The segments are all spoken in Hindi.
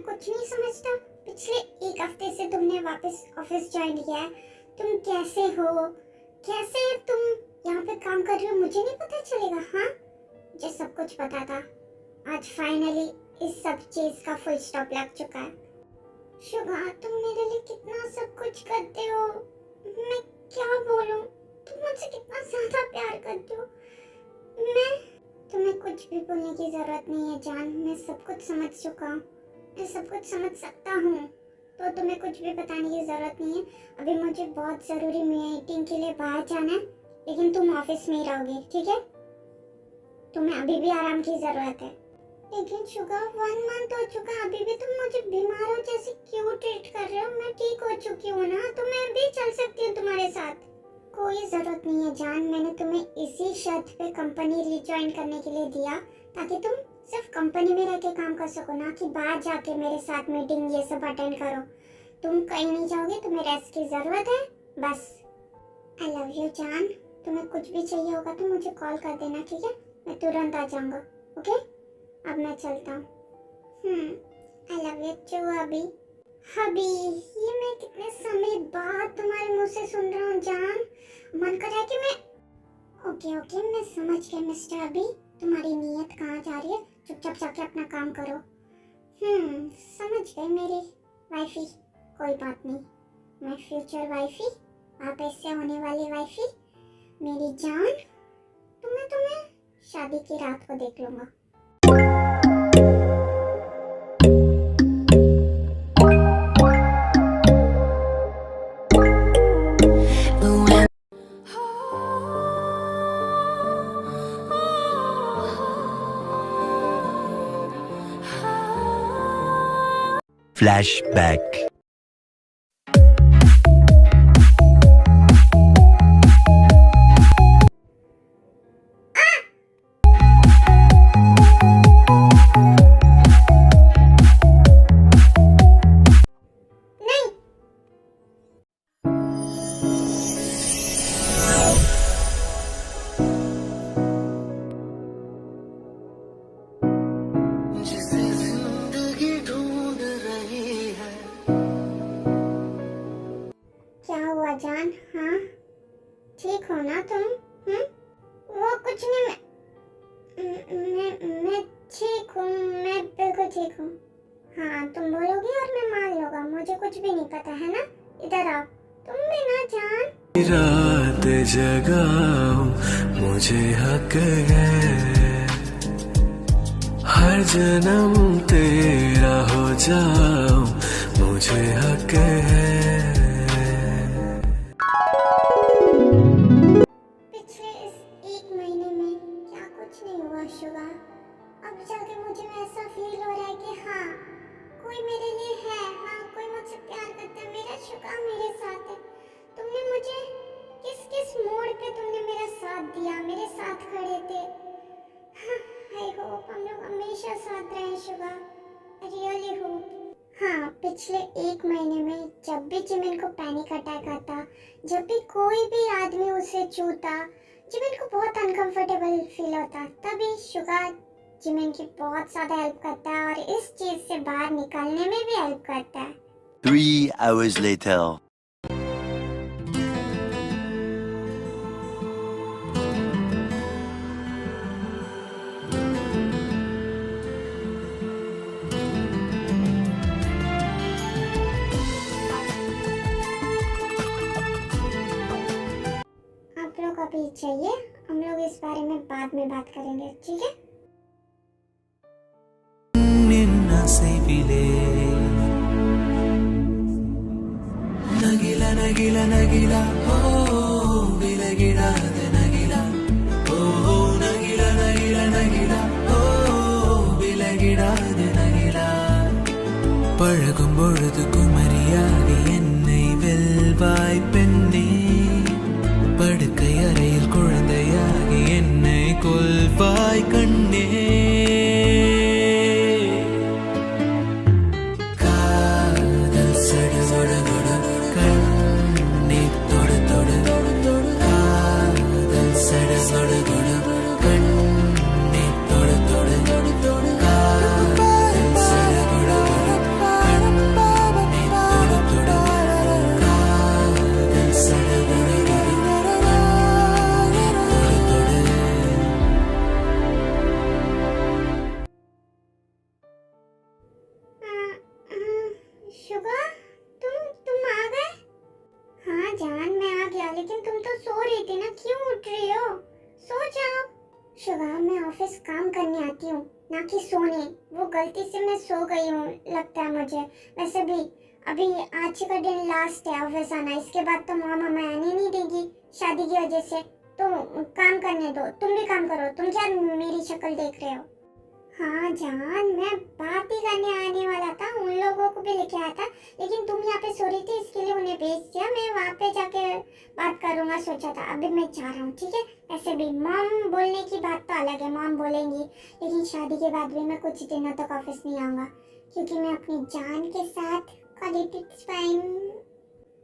कुछ नहीं समझता। पिछले एक हफ्ते से तुमने वापस ऑफिस ज्वाइन किया है। तुम कैसे हो, कैसे तुम यहाँ पे काम कर रही हो, मुझे नहीं पता चलेगा? हाँ, मुझे सब कुछ पता था। आज फाइनली इस सब चीज का फुल स्टॉप लग चुका है। शुगा, तुम मेरे लिए कितना सब कुछ करते हो, मैं क्या बोलूं। तुम मुझसे कितना ज्यादा प्यार करते हो। मैं तुम्हें कुछ भी बोलने की जरूरत नहीं है जान, मैं सब कुछ समझ चुका हूँ, मैं सब कुछ समझ सकता हूँ, तो तुम्हें कुछ भी बताने की जरूरत नहीं है। अभी मुझे बहुत जरूरी मीटिंग के लिए बाहर जाना है, लेकिन तुम ऑफिस में ही रहोगे, ठीक है? तुम्हें अभी भी आराम की जरूरत है। लेकिन शुगर 1 मंथ हो चुका है, अभी भी तुम मुझे बीमार हो जैसे क्यों ट्रीट कर रहे हो? मैं ठीक हो चुकी हूँ ना, तो मैं भी चल सकती हूँ तुम्हारे साथ। कोई जरूरत नहीं है जान, मैंने तुम्हें इसी शर्त पे कंपनी रिज्वाइन करने के लिए दिया ताकि तुम सिर्फ कंपनी में रह के काम कर सको, ना कि बाहर जाके मेरे साथ मीटिंग ये सब अटेंड करो। तुम कहीं नहीं जाओगे, तुम्हें रेस्ट की जरूरत है बस। आई लव यू जान, तुम्हें कुछ भी चाहिए होगा तो मुझे कॉल कर देना, ठीक है? मैं तुरंत आ जाऊंगा। ओके, अब मैं चलता हूँ। आई लव यू टू अभी। अभी ये मैं कितने समय बाद तुम्हारे मुंह से सुन रहा हूँ जान, मन कर रहा है कि मैं ओके मैं समझ गया मिस्टर अभी, तुम्हारी नीयत कहाँ जा रही है। चुपचाप जाके अपना काम करो। समझ गए मेरी वाइफी, कोई बात नहीं, मैं फ्यूचर वाइफी, वापस से होने वाली वाइफी, मेरी जान, तुम्हें शादी की रात को देख लूंगा। Flashback. जान, हाँ ठीक हो ना तुम? वो कुछ नहीं, मैं ठीक हूँ, मैं बिल्कुल ठीक हूँ। हाँ, तुम बोलोगी और मैं मान लूंगा, मुझे कुछ भी नहीं पता है ना। इधर आओ तुम भी ना जान। रात जगाओ मुझे हक है, हर जन्म तेरा हो जाओ मुझे हक है। शुगा, अब जाके मुझे ऐसा फील हो रहा है कि हाँ, कोई मेरे लिए है, हाँ कोई मुझसे प्यार करता है। मेरा शुगा मेरे साथ है। तुमने मुझे किस मोड़ पे तुमने मेरा साथ दिया, मेरे साथ खड़े थे। आई होप हम लोग हमेशा साथ रहे शुगा, रियली होप। हाँ, पिछले 1 महीने में जब भी जिमिन को पैनिक अटैक आता, जब भी कोई भी आदमी उसे छूता, जिमिन को बहुत अनकंफर्टेबल फील होता, तभी शुगा जिमिन की बहुत ज्यादा हेल्प करता है और इस चीज से बाहर निकलने में भी हेल्प करता है। 3 hours later. आप लोग अभी चाहिए, हम लोग इस बारे में बाद में बात करेंगे, ठीक है? नगीला नगीला नगीला ओ विलगिड़ा नगीला ओ नगीला नगीला नगीला ओ विलगिड़ा नगीला पழகும் பொழுது குமரியாகி என்னை வெல்வாய் பெண்ணே, படுக்கை அறையில் குழந்தையாகி என்னை கொல்வாய் கண்ணே. जान मैं आ गया, लेकिन तुम तो सो रही थी ना, क्यों उठ रही हो? सो जाओ। शुभा, मैं ऑफिस काम करने आती हूँ, ना कि सोने। वो गलती से मैं सो गई हूँ लगता है मुझे। वैसे भी अभी आज का दिन लास्ट है ऑफिस आना, इसके बाद तो मॉम हमें आने नहीं देगी शादी की वजह से। तो काम करने दो, तुम भी काम करो। तुम क्या मेरी शक्ल देख रहे हो? हाँ जान, मैं बात ही करने आने वाला था, उन लोगों को भी लेके आया था, लेकिन तुम यहाँ पे सो रही थी इसके लिए उन्हें भेज दिया। मैं वहाँ पे जाके बात करूँगा सोचा था, अभी मैं जा रहा हूँ, ठीक है? ऐसे भी मॉम बोलने की बात तो अलग है, मॉम बोलेंगी, लेकिन शादी के बाद भी मैं कुछ दिनों तक ऑफिस नहीं आऊँगा, क्योंकि मैं अपनी जान के साथ क्वालिटी टाइम।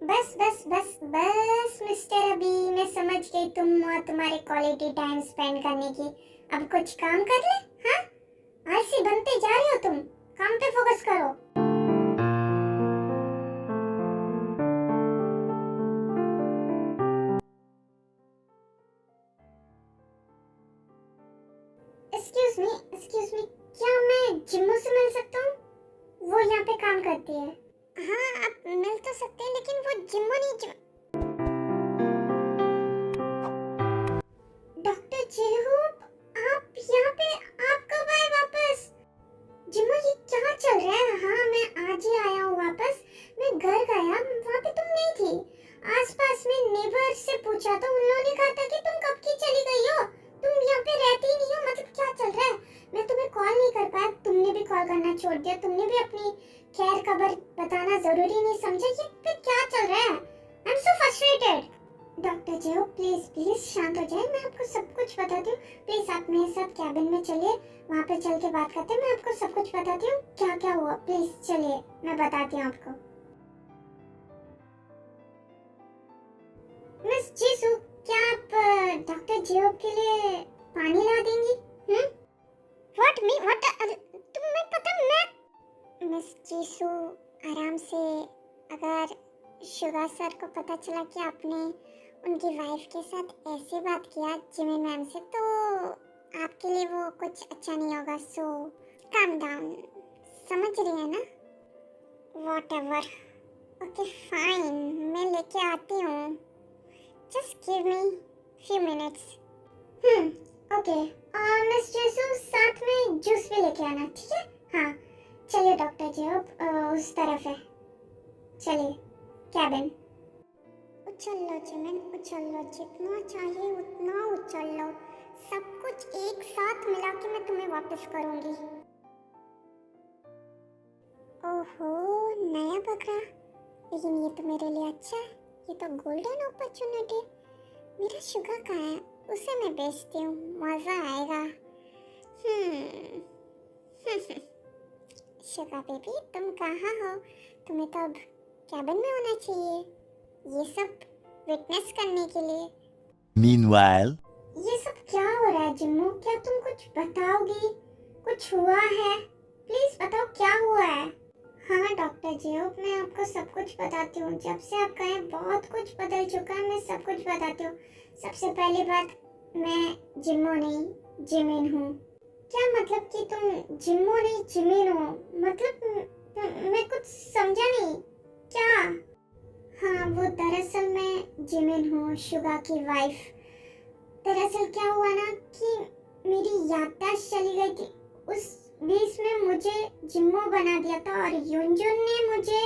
बस बस बस बस मिस्टर अभी, मैं समझ गई तुम और तुम्हारे क्वालिटी टाइम स्पेंड करने की। अब कुछ काम कर ले। हाँ, आलसी बनते जा रहे हो तुम, काम पे फोकस करो। एक्सक्यूज मी, क्या मैं जिम्मो से मिल सकता हूँ? वो यहाँ पे काम करती है। हाँ, आप मिल तो सकते हैं, लेकिन वो जिम्मो नहीं। डॉक्टर जेहूब, आप यहाँ पे, आप कब आए वापस? जिम्मो, ये क्या चल रहा है? हाँ, मैं आज ही आया हूँ वापस। मैं घर गया, वहाँ पे तुम नहीं थी। आसपास में नेबर से पूछा तो उन्होंने कहा था कि तुम कब की चली गई हो, तुम यहाँ पे रहती ही नहीं हो। मतलब क्या चल रहा है? मैं तुम्हें कॉल नहीं कर पाया, तुमने भी कॉल करना छोड़ दिया, तुमने भी अपनी खैर खबर बताना जरूरी नहीं समझा। ये पे क्या चल रहा है? I am so frustrated. Doctor जेहूब, प्लीज शांत हो जाए, मैं आपको सब कुछ बताती हूँ। प्लीज आप मेरे साथ कैबिन में चलिए, वहाँ पे चल के बात करते हैं। मैं आपको सब कुछ बताती हूँ क्या क्या हुआ। प्लीज चलिए, मैं बताती हूँ आपको। मिस जीसू, क्या आप डॉक्टर जेहूब के लिए पानी ला देंगी? What me what? तुम्हें पता मैं मिस जीसू, आराम से। अगर शुगा सर को पता चला कि आपने उनकी वाइफ के साथ ऐसे बात किया जिमिन मैम से, तो आपके लिए वो कुछ अच्छा नहीं होगा। सो काम डाउन, समझ रही है ना? व्हाटएवर, ओके फाइन, मैं लेके आती हूँ। Just give me few minutes. Okay. Miss जेसू, साथ में जूस भी लेके आना, ठीक है? हाँ, चलिए डॉक्टर जेहूब, उस तरफ है, चलिए कैबिन। उछल लो जिमिन, उछल लो, जितना चाहिए उतना उछल लो। सब कुछ एक साथ मिला के मैं तुम्हें वापस करूंगी। ओहो, नया बकरा, लेकिन ये तो मेरे लिए अच्छा है, ये तो गोल्डन अपॉर्चुनिटी। मेरा शुगर कहाँ है? उसे मैं बेचती हूँ, मजा आएगा। शुगर बेबी, तुम कहाँ हो? तुम्हें तो अब कैबिन में होना चाहिए, ये सब विटनेस करने के लिए। Meanwhile, ये सब क्या हो रहा है जिम्मो? क्या तुम कुछ बताओगी? कुछ हुआ है? प्लीज बताओ क्या हुआ है। हाँ डॉक्टर जेहूब, मैं आपको सब कुछ बताती हूँ। जब से आप गए बहुत कुछ बदल चुका है, मैं सब कुछ बताती हूँ। सबसे पहली बात, मैं जिम्मो नहीं जिमिन हूँ। क्या मतलब कि तुम जिम्मो नहीं जिमिन हो? मतलब मैं कुछ समझा नहीं क्या? हाँ, वो दरअसल मैं जिमिन हूँ, शुगा की वाइफ। दरअसल क्या हुआ ना कि मेरी याददाश्त चली गई थी, उस बीच में मुझे जिम्मो बना दिया था, और युनजुन ने मुझे।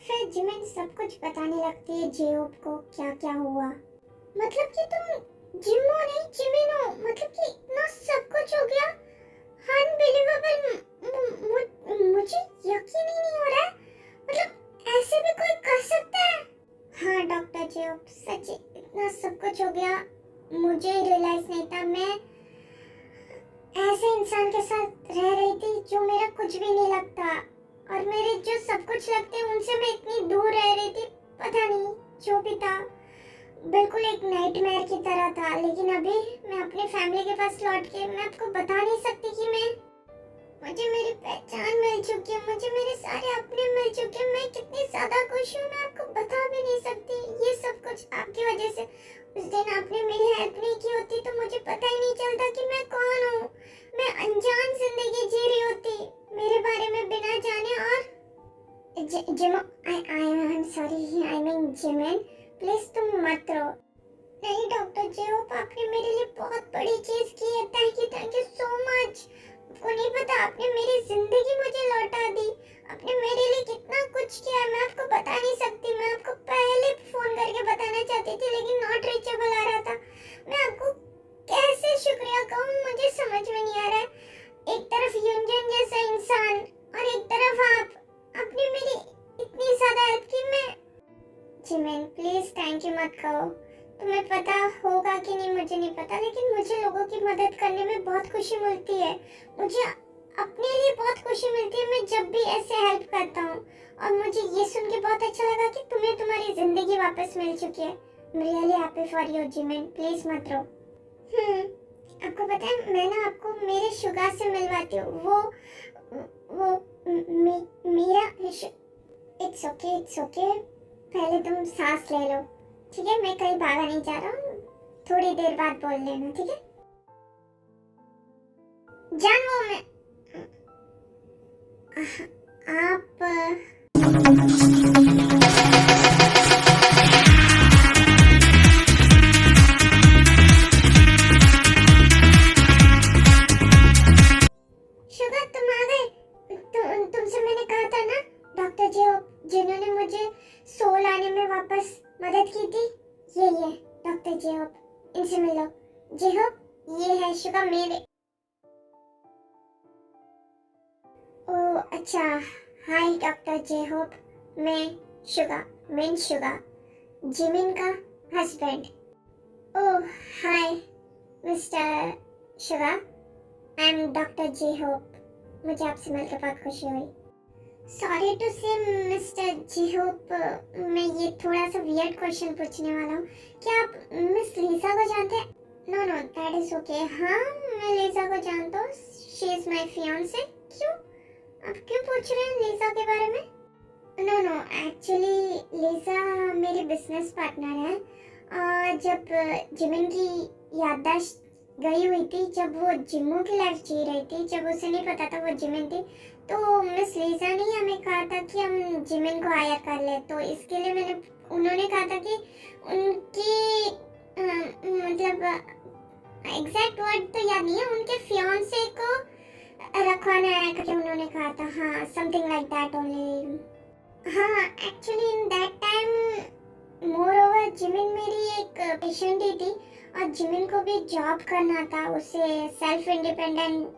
फिर जिमिन सब कुछ बताने लगती है जेहूब को क्या क्या हुआ। मतलब कि तुम जिम्मो नहीं जिमिन हो? मतलब कि इतना सब कुछ हो गया? अनबिलीवेबल, मुझे यकीन ही नहीं हो रहा है। मतलब ऐसे भी कोई कर सकता है? हाँ डॉक्टर जेहूब, सच इतना सब कुछ हो गया, मुझे रियलाइज नहीं था। मैं ऐसे इंसान के साथ रह रही थी जो मेरा कुछ भी नहीं लगता, और मेरे जो सब कुछ लगते हैं उनसे मैं इतनी दूर रह रही थी। पता नहीं, जो भी था बिल्कुल एक नाइटमेयर की तरह था। लेकिन अभी मैं अपने फैमिली के पास लौट के, मैं आपको बता नहीं सकती कि मुझे मेरी पहचान मिल चुकी है, मुझे मेरे सारे अपने मिल चुके हैं। मैं कितनी ज्यादा खुश हूँ, मैं आपको बता भी नहीं सकती। ये सब कुछ आपकी वजह से। उस दिन आपने मेरी हेल्प नहीं की होती तो मुझे पता ही नहीं चलता कि मैं कौन हूँ। मैं अनजान जिंदगी जी रही होती मेरे बारे में बिना जाने। और जिमो, I am sorry, I mean Jimin, please तुम मत रो। नहीं डॉक्टर जेहोप, आपने मेरे लिए बहुत बड़ी चीज की है। Thank you so much. आपको नहीं पता, आपने मेरी जिंदगी मुझे लौटा दी। आपने मेरे लिए कितना कुछ किया है, मैं आपको बता नहीं सकती। मैं आपको पहले फोन करके बताना चाहती थी, लेकिन नॉट रीचेबल आ रहा था। मैं आपको कैसे शुक्रिया कहूँ, मुझे समझ में नहीं आ रहा है। एक तरफ युंजन जैसा इंसान और एक तरफ आपने मेरी इतनी ज्यादा हेल्प की। मैं जिमिन प्लीज थैंक यू मत कहो। तुम्हें पता होगा कि नहीं मुझे नहीं पता, लेकिन मुझे लोगों की मदद करने में बहुत खुशी मिलती है। मुझे अपने लिए बहुत खुशी मिलती है मैं जब भी ऐसे हेल्प करता हूँ। और मुझे ये सुन के बहुत अच्छा लगा कि तुम्हें तुम्हारी जिंदगी वापस मिल चुकी है। I'm really happy for you Jimin, please मत रो। आपको पता है, मैं ना आपको मेरे शुगर से मिलवाती हूँ। वो मेरा इट्स ओके। पहले तुम सांस ले लो, ठीक है? मैं कहीं भागा नहीं जा रहा हूँ, थोड़ी देर बाद बोल लेना, ठीक है? जान वो मैं आप शुगर तुम आ गए। तुमसे मैंने कहा था ना डॉक्टर जिन्होंने मुझे सोल आने में वापस मदद की थी, ये डॉक्टर जेहोप, इनसे मिलो। जेहोप, ये है शुगर मेरे। ओह अच्छा, हाय डॉक्टर जेहोप, मैं शुगर, जिमिन का husband. Oh hi mister Suga, I am doctor J Hope. मुझे आपसे मिलकर बहुत खुशी हुई। Sorry to say mister J Hope, मैं ये थोड़ा सा वियर्ड क्वेश्चन पूछने वाला हूँ। क्या आप मिस लीसा को जानते हैं? Know that is okay. हाँ, मैं लीसा को जानता हूँ, शी इज माय फियांसे। क्यों, आप क्यों पूछ रहे हैं लीसा के बारे में? नो एक्चुअली लीसा मेरी बिजनेस पार्टनर है। जब जिमिन की याददाश्त गई हुई थी, जब वो जिम्मो की लाइफ जी रही थी, जब उसे नहीं पता था वो जिमिन थी, तो मिस लीजा ने हमें कहा था कि हम जिमिन को हायर कर ले। तो इसके लिए उन्होंने कहा था कि उनकी मतलब एग्जैक्ट वर्ड तो याद नहीं है, उनके फियांसे को रखवाना है करके उन्होंने कहा था। हाँ, समथिंग लाइक दैट ओनली। हाँ, actually in that time more over Jimin मेरी एक पेशेंट ही थी, और जिमिन को भी जॉब करना था, उसे सेल्फ इंडिपेंडेंट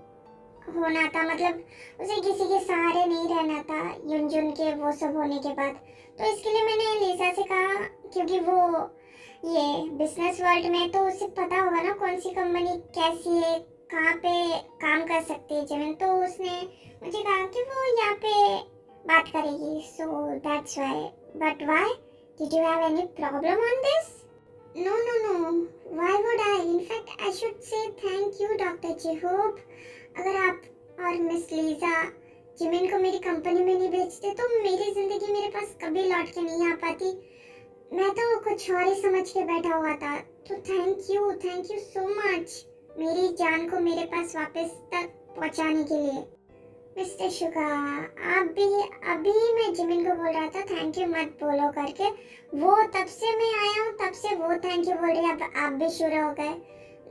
होना था, मतलब उसे किसी के सहारे नहीं रहना था युनजुन के वो सब होने के बाद। तो इसके लिए मैंने लीसा से कहा, क्योंकि वो ये बिजनेस वर्ल्ड में तो उसे पता होगा ना कौन सी कंपनी कैसी है, कहाँ पे काम कर सकती है जिमिन। तो उसने मुझे कहा कि वो यहाँ पे बात करेगी। So that's why. But why did you have any problem on this? No. Why would I? In fact, I should say thank you, Dr. जेहोप। अगर आप और मिस लीजा जिमिन को मेरी कंपनी में नहीं भेजते तो मेरी जिंदगी मेरे पास कभी लौट के नहीं आ पाती। मैं तो कुछ और ही समझ के बैठा हुआ था। तो थैंक यू सो मच मेरी जान को मेरे पास वापस तक पहुंचाने के लिए। मिस्टर शुगर, अभी मैं जिमिन को बोल रहा था थैंक यू मत बोलो करके, वो तब से मैं आया हूँ, तब से वो थैंक यू बोल रही है, अब आप भी शुरू हो गए।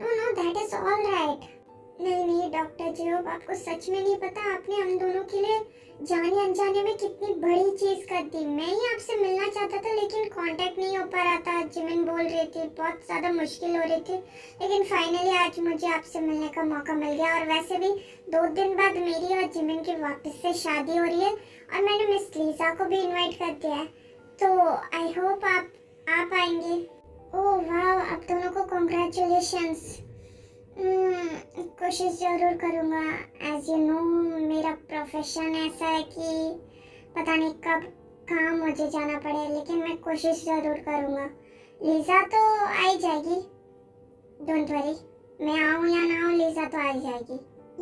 Know that is all right. नहीं डॉक्टर जेहोप, आपको सच में नहीं पता आपने हम दोनों के लिए जाने अनजाने में कितनी बड़ी चीज कर दी। मैं ही आपसे मिलना चाहता था, लेकिन कांटेक्ट नहीं हो पा रहा था। जिमिन बोल रही थी, बहुत ज्यादा मुश्किल हो रही थी, लेकिन फाइनली आज मुझे आपसे मिलने का मौका मिल गया। और वैसे भी 2 दिन बाद मेरी और जिमिन की वापस से शादी हो रही है, और मैंने मिस लीजा को भी इनवाइट कर दिया है। तो आई होप आप आएंगे। ओह वाह, आप दोनों को कॉन्ग्रेचुलेशंस। कोशिश जरूर करूँगा। एज यू नो, मेरा प्रोफेशन ऐसा है कि पता नहीं कब कहाँ मुझे जाना पड़े, लेकिन मैं कोशिश जरूर करूँगा। लीजा तो आ ही जाएगी, डोंट वरी। मैं आऊँ या ना आऊँ, लीजा तो आ ही जाएगी।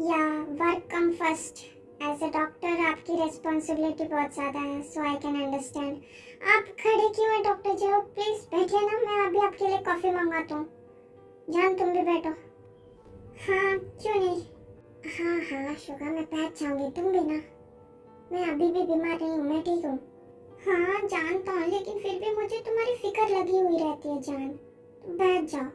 या work come first. As a doctor आपकी रिस्पॉन्सिबिलिटी बहुत ज़्यादा है, सो आई कैन अंडरस्टैंड। आप खड़े क्यों हैं डॉक्टर जेहोप? प्लीज़ बैठिए ना, मैं अभी आपके लिए कॉफ़ी मंगाता हूँ। जान, तुम भी बैठो। हाँ क्यों नहीं। हाँ शुगर, मैं बैठ जाऊंगी, तुम भी ना। मैं अभी भी बीमार नहीं हूँ, मैं ठीक हूँ। हाँ जानता हूँ, लेकिन फिर भी मुझे तुम्हारी फिक्र लगी हुई रहती है जान। तो बैठ जाओ।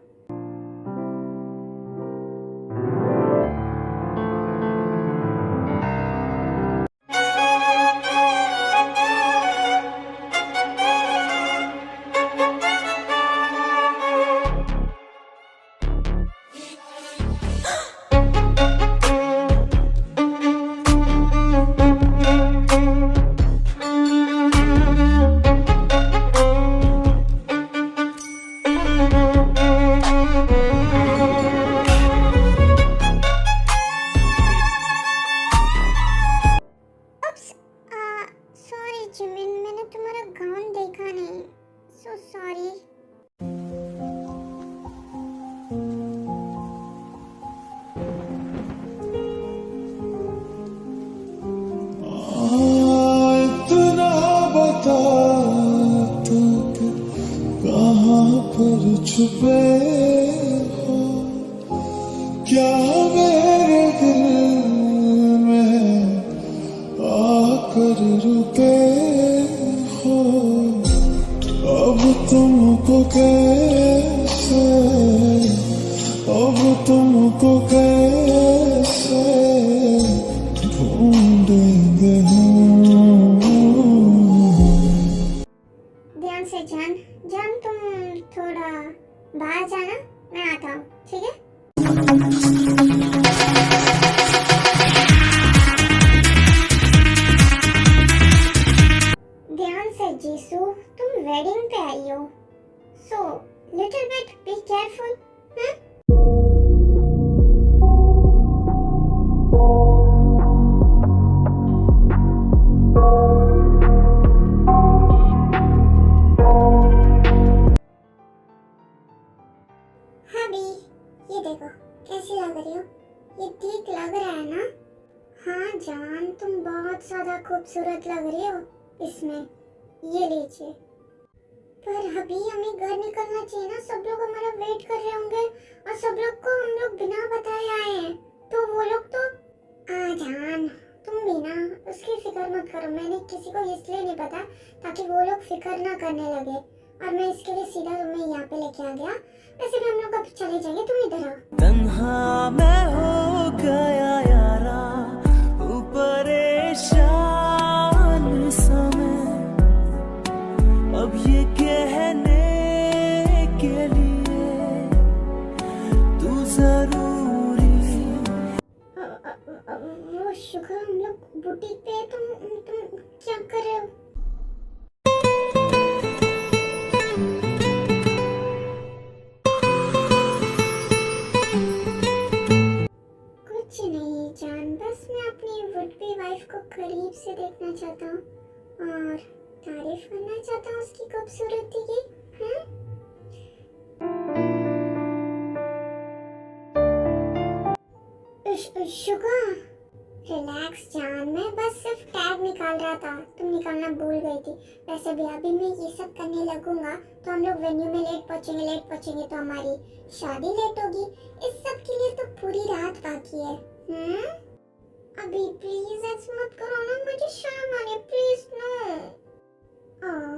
सॉरी जिमिन, मैंने तुम्हारा गाउन देखा नहीं। So sorry. इतना बता तू कि कहाँ पर छुपे हो, क्या मेरे दिल में आकर रुके हो। अब तुमको कैसे, अब तुमको कैसे ढूंढेंगे हम। ध्यान से जान। जान तुम थोड़ा बाहर जाना, मैं आता हूँ, ठीक है? ध्यान से जीसू, तुम वेडिंग पे आई हो, so little bit be careful. Hubby, ये देखो कैसी लग रही हो? ये ठीक लग रहा है ना? हाँ जान, तुम बहुत ज्यादा खूबसूरत लग रही हो इसमें। ये लीजिए। पर अभी हमें घर निकलना चाहिए ना, सब लोग हमारा वेट कर रहे होंगे और सब लोग को हम लोग बिना बताए आए हैं, तो वो लोग तो जान तुम भी ना उसकी फिक्र मत करो। मैंने किसी को इसलिए नहीं पता ताकि वो लोग फिक्र ना करने लगे, और मैं इसके लिए सीधा तुम्हें यहाँ पे लेके आ गया। वैसे भी हम लोग अब चले जाएंगे, तुम इधर आओ। तन्हा मैं हो गया यारा, परेशान समय अब ये कहने के लिए तू जरूरी। वो शुक्र, हम लोग बुटीक पे हैं, तुम क्या कर रहे हो? कुछ नहीं जान, बस मैं अपनी वुड बी वाइफ को करीब से देखना चाहता हूँ और तारीफ करना चाहता हूँ उसकी खूबसूरती की। शुगर, रिलैक्स जान, मैं बस सिर्फ टैग निकाल रहा था, तुम निकालना भूल गई थी। वैसे भी अभी मैं ये सब करने लगूंगा तो हम लोग वेन्यू में लेट पहुंचेंगे तो हमारी शादी लेट होगी। इस सब के लिए तो पूरी रात बाकी है। अभी प्लीज ऐसे मत करो ना, मुझे शर्म आ रही है, प्लीज नो।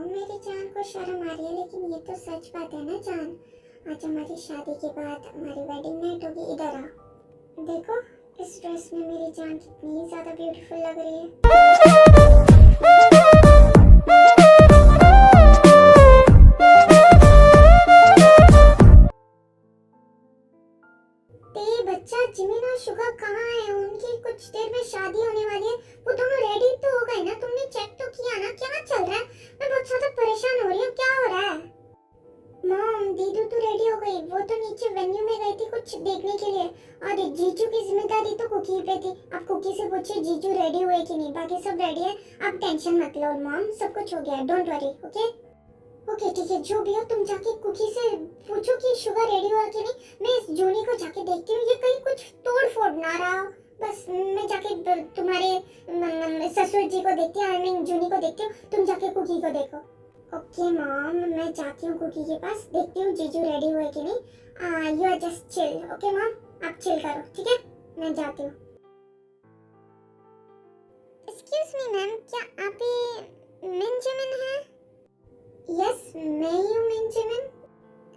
मेरी जान को शर्म आ रही है, लेकिन ये तो सच बात है ना जान। आज हमारी शादी के बाद हमारी वेडिंग नाइट होगी। इधर आओ, देखो इस ड्रेस में मेरी जान कितनी ज्यादा ब्यूटीफुल लग रही है। तेरी बच्चा जिमिन और शुगर कहाँ है? उनकी कुछ देर में शादी होने वाली है, वो दोनों रेडी तो हो गए ना? तुमने चेक तो किया ना क्या चल रहा है? मैं बहुत ज्यादा परेशान हो रही हूँ, क्या हो रहा है? मॉम, दीदू तो रेडी हो गई, वो तो नीचे वेन्यू में गई थी कुछ देखने के लिए, और जीजू की जिम्मेदारी तो कुकी पे थी। अब कुकी से पूछिए जीजू रेडी हुए कि नहीं, बाकी सब रेडी है, आप टेंशन मत लो मॉम, सब कुछ हो गया है, डोंट वरी। ओके ठीक है, जो भी हो तुम जाके कुकी से पूछो कि शुगर रेडी हुआ कि नहीं। मैं इस जूनी को जाके देखती हूँ, ये कहीं कुछ तोड़ फोड़ ना रहा हो। बस मैं जाके तुम्हारे ससुर जी को देखती हूँ, आई मीन जूनी को देखती हूँ, तुम जाके कुकी को देखो। ओके मॉम, मैं जाती हूँ कुकी के पास, देखती हूँ जीजू रेडी हुए कि नहीं। You are just chill, okay mom, आप चिल करो, ठीक है? मैं जाती हूँ। एक्सक्यूज मी मैम, क्या आप मिंजमिन है? यस, मैं ही हूँ मिंजमिन।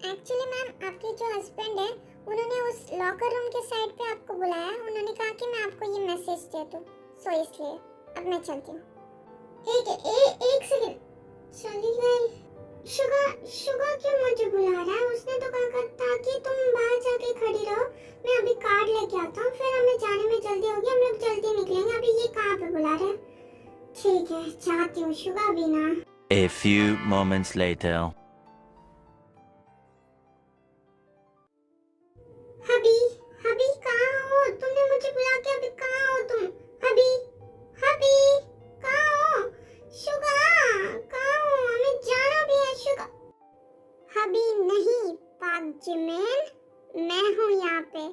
एक्चुअली मैम, आपके जो हस्बैंड है उन्होंने उस लॉकर रूम के साइड पे आपको बुलाया। उन्होंने कहा कि मैं आपको ये मैसेज दे दूँ, सो इसलिए अब मैं चलती हूँ। एक सेकंड, चली गई। शुगा क्यों मुझे बुला रहा है? उसने तो कहा था कि तुम बाहर जाके खड़ी रहो, मैं अभी कार्ड लेके आता हूँ, फिर हमें जाने में जल्दी होगी, हम लोग जल्दी निकलेंगे। अभी ये कहाँ पे बुला रहा है? ठीक है, चाहती हूँ शुगा भी ना। A few moments later. हबी, हबी कहाँ हो? तुमने मुझे बुला के अभी कहाँ हो तुम? हबी, हबी कहाँ हो? शुगा कहाँ हो? हमें जाना भी है शुगा। हबी नहीं, पाक जिमेन, मैं हूँ यहाँ पे।